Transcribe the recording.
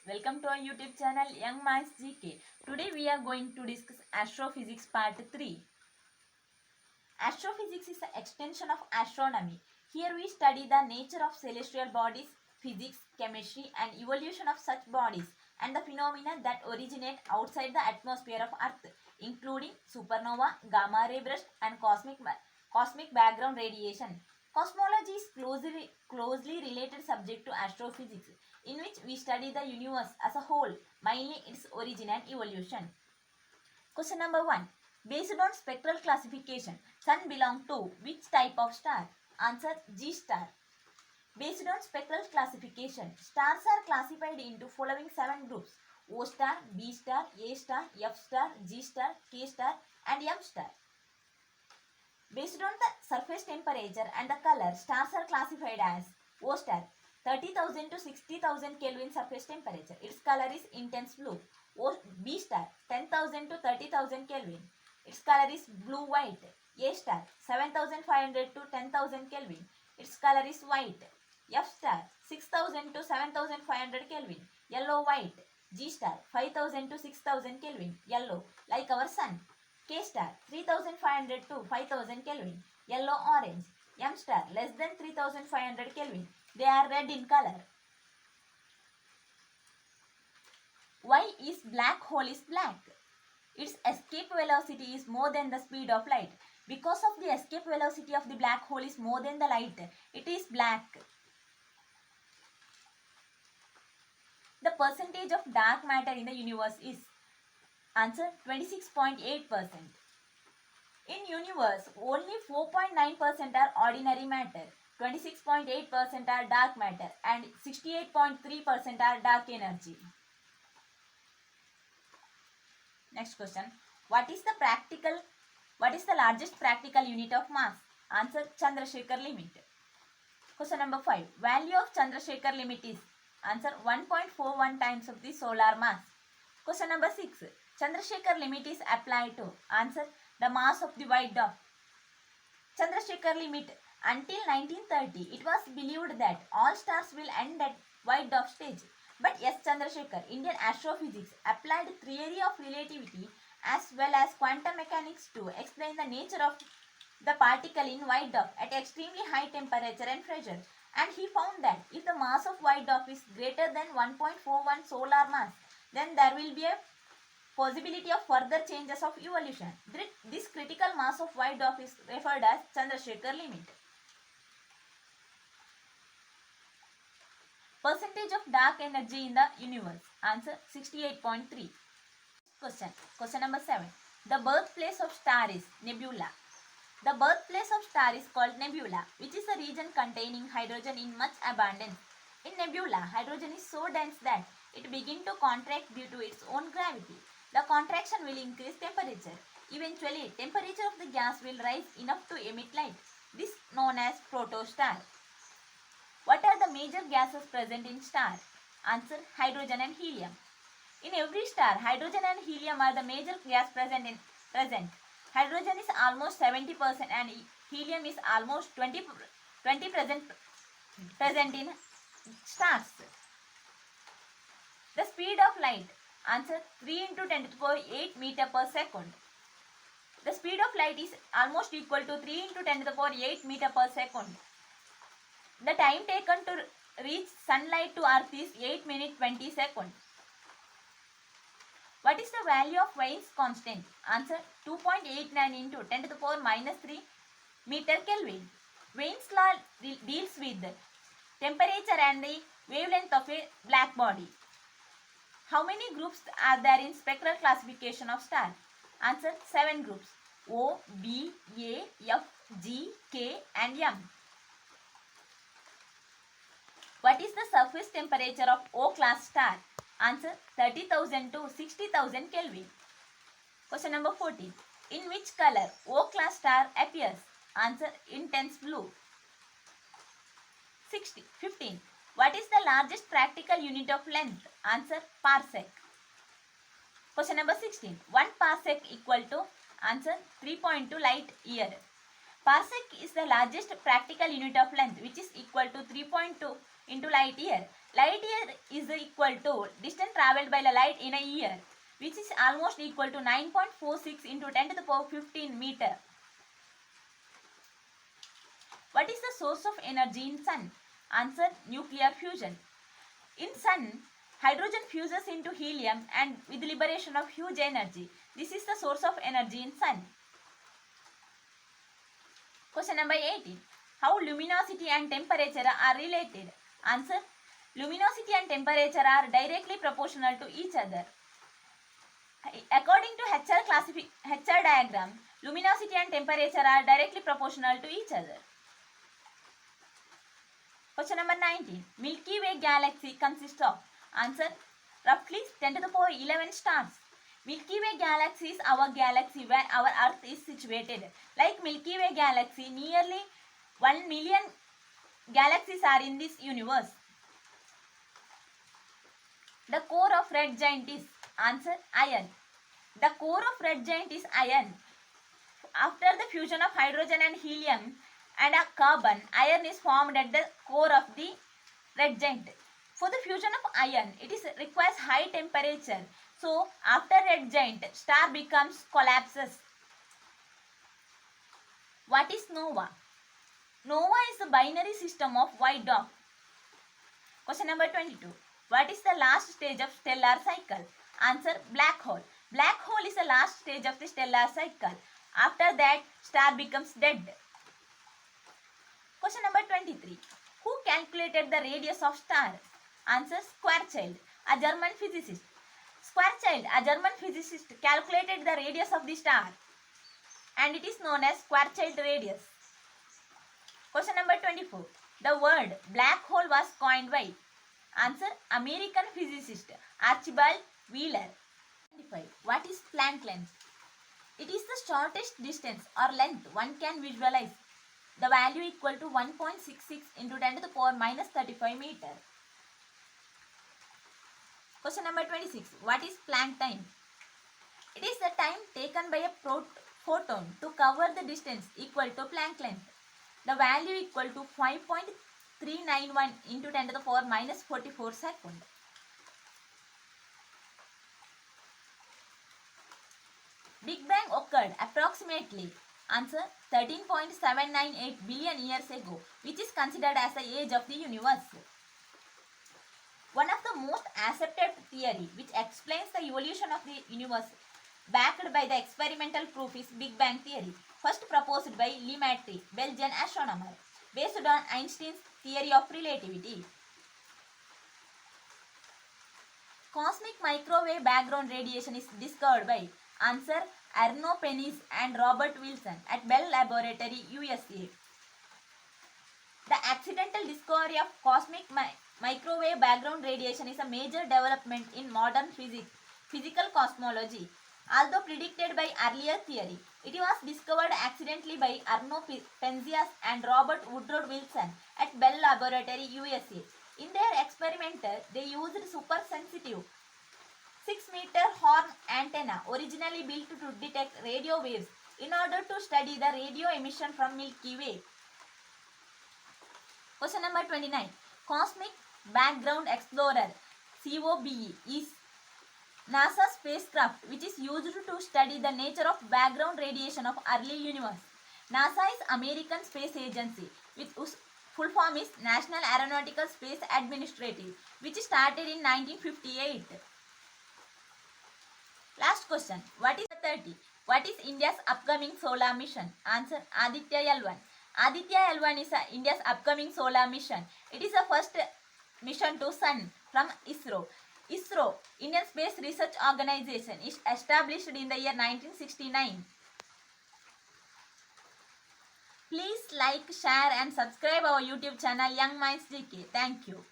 Welcome to our YouTube channel Young Minds GK. Today we are going to discuss Astrophysics Part 3. Astrophysics is an extension of astronomy. Here we study the nature of celestial bodies, physics, chemistry and evolution of such bodies and the phenomena that originate outside the atmosphere of Earth, including supernova, gamma ray burst and cosmic background radiation. Cosmology is closely related subject to astrophysics, in which we study the universe as a whole, mainly its origin and evolution. Question number 1. Based on spectral classification, Sun belongs to which type of star? Answer G star. Based on spectral classification, stars are classified into following 7 groups: O star, B star, A star, F star, G star, K star and M star. Based on the surface temperature and the color, stars are classified as O star, 30,000 to 60,000 Kelvin surface temperature. Its color is intense blue. B star, 10,000 to 30,000 Kelvin. Its color is blue-white. A star, 7,500 to 10,000 Kelvin. Its color is white. F star, 6,000 to 7,500 Kelvin. Yellow-white. G star, 5,000 to 6,000 Kelvin. Yellow, like our sun. K star, 3,500 to 5,000 Kelvin. Yellow-orange. M star, less than 3,500 Kelvin. They are red in color. Why is black hole is black? Its escape velocity is more than the speed of light. Because of the escape velocity of the black hole is more than the light, it is black. The percentage of dark matter in the universe is answer 26.8%. In universe, only 4.9% are ordinary matter, 26.8% are dark matter and 68.3% are dark energy. Next question. What is the largest practical unit of mass? Answer Chandrasekhar limit. Question number 5. Value of Chandrasekhar limit is answer 1.41 times of the solar mass. Question number 6. Chandrasekhar limit is applied to answer the mass of the white dwarf. Chandrasekhar limit until 1930 it was believed that all stars will end at white dwarf stage. But S. Chandrasekhar, Indian astrophysics, applied theory of relativity as well as quantum mechanics to explain the nature of the particle in white dwarf at extremely high temperature and pressure. And he found that if the mass of white dwarf is greater than 1.41 solar mass, then there will be a possibility of further changes of evolution. This critical mass of white dwarf is referred as Chandrasekhar limit. Percentage of dark energy in the universe. Answer 68.3. Question number 7. The birthplace of star is nebula. The birthplace of star is called nebula, which is a region containing hydrogen in much abundance. In nebula, hydrogen is so dense that it begins to contract due to its own gravity. The contraction will increase temperature. Eventually, temperature of the gas will rise enough to emit light. This is known as protostar. What are the major gases present in star? Answer hydrogen and helium. In every star, hydrogen and helium are the major gas present. Hydrogen is almost 70% and helium is almost 20% present in stars. The speed of light. Answer 3 into 10 to the power 8 meter per second. The speed of light is almost equal to 3 into 10 to the power 8 meter per second. The time taken to reach sunlight to earth is 8 minutes 20 seconds. What is the value of Wien's constant? Answer 2.89 into 10 to the power minus 3 meter Kelvin. Wien's law deals with the temperature and the wavelength of a black body. How many groups are there in spectral classification of star? Answer 7 groups: O, B, A, F, G, K and M. What is the surface temperature of O class star? Answer 30,000 to 60,000 Kelvin. Question number 14. In which color O class star appears? Answer intense blue. 15. What is the largest practical unit of length? Answer parsec. Question number 16. 1 parsec equal to answer 3.2 light year. Parsec is the largest practical unit of length, which is equal to 3.2 into light year. Light year is equal to distance traveled by the light in a year, which is almost equal to 9.46 into 10 to the power 15 meter. What is the source of energy in sun? Answer, nuclear fusion. In sun, hydrogen fuses into helium and with liberation of huge energy. This is the source of energy in sun. Question number 18. How luminosity and temperature are related? Answer, luminosity and temperature are directly proportional to each other. According to HR diagram, luminosity and temperature are directly proportional to each other. Question number 19. Milky Way galaxy consists of? Answer, roughly 10 to the power 11 stars. Milky Way galaxy is our galaxy where our Earth is situated. Like Milky Way galaxy, nearly 1 million galaxies are in this universe. The core of red giant is? Answer, iron. The core of red giant is iron. After the fusion of hydrogen and helium and a carbon, iron is formed at the core of the red giant. For the fusion of iron, it requires high temperature. So, after red giant, star collapses. What is nova? Nova is a binary system of white dwarf. Question number 22. What is the last stage of stellar cycle? Answer, black hole. Black hole is the last stage of the stellar cycle. After that, star becomes dead. Question number 23. Who calculated the radius of star? Answer, Schwarzschild, a German physicist. Schwarzschild, a German physicist, calculated the radius of the star and it is known as Schwarzschild radius. Question number 24. The word black hole was coined by? Answer, American physicist Archibald Wheeler. 25. What is Planck length? It is the shortest distance or length one can visualize. The value equal to 1.66 into 10 to the power minus 35 meter. Question number 26. What is Planck time? It is the time taken by a photon to cover the distance equal to Planck length. The value equal to 5.391 into 10 to the power minus 44 second. Big Bang occurred approximately? Answer, 13.798 billion years ago, which is considered as the age of the universe. One of the most accepted theory which explains the evolution of the universe backed by the experimental proof is Big Bang theory, first proposed by Lemaitre, Belgian astronomer, based on Einstein's theory of relativity. Cosmic microwave background radiation is discovered by? Answer, Arno Penzias and Robert Wilson at Bell Laboratory, USA. The accidental discovery of cosmic microwave background radiation is a major development in modern physical cosmology. Although predicted by earlier theory, it was discovered accidentally by Arno Penzias and Robert Woodrow Wilson at Bell Laboratory, USA. In their experiment, they used super-sensitive 6-meter horn antenna originally built to detect radio waves in order to study the radio emission from Milky Way. Question number 29. Cosmic Background Explorer (COBE) is NASA spacecraft which is used to study the nature of background radiation of early universe. NASA is American Space Agency, which full form is National Aeronautical Space Administrative, which started in 1958. Last question. What is the 30? What is India's upcoming solar mission? Answer, Aditya L1. Aditya L1 is India's upcoming solar mission. It is the first mission to Sun from ISRO. ISRO, Indian Space Research Organization, is established in the year 1969. Please like, share and subscribe our YouTube channel Young Minds GK. Thank you.